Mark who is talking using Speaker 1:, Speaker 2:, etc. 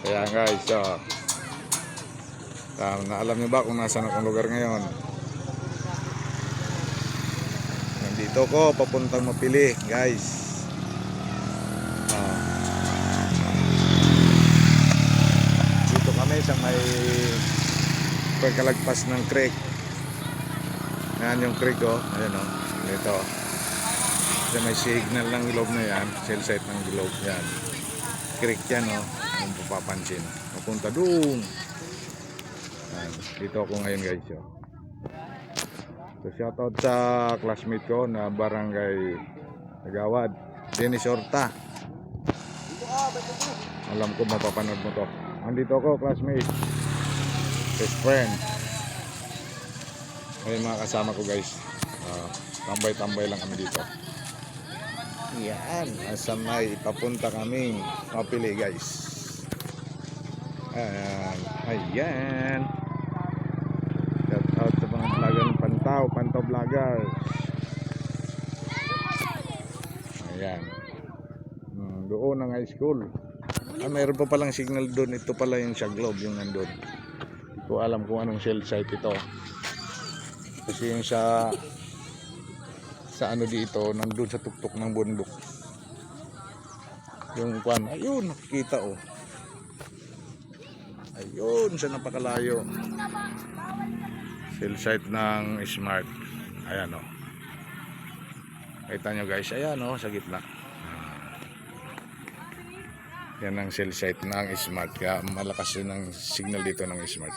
Speaker 1: Kaya guys, alam niyo ba kung nasaan akong lugar ngayon? Nandito ko papuntang Mapili guys. Dito kami sa may pagkalagpas ng creek. Yan yung creek, ayan ito. Kasi may signal ng globe na yan, cell site ng globe yan. Creek yan, kung papapansin. Papunta doon. Dito ako ngayon guys. So shoutout sa classmate ko na barangay Nagawad, Dennis Horta. Alam ko mapapanood mo to. Andito ako, classmate, best friend. Ay mga kasama ko guys. Tambay-tambay lang kami dito. Yan, asa may papunta kaming Mapili guys. Ayan. Shout out sa mga vlogger ng Pantaw Vloggers. Ayan. Doon ang high school. Mayroon pa palang signal doon. Ito pala yung Shaglob, yung nandun. Hindi ko alam kung anong cell site ito. Kasi yung sa ano dito, nandun sa tuktok ng bundok. Yung kwan, ayun, nakikita ayun, sa napakalayo. Cell site ng Smart. Ayan Kita nyo guys, ayan sa gitna. Yan ang cell site ng Smart. Kaya malakas yun ang signal dito ng Smart.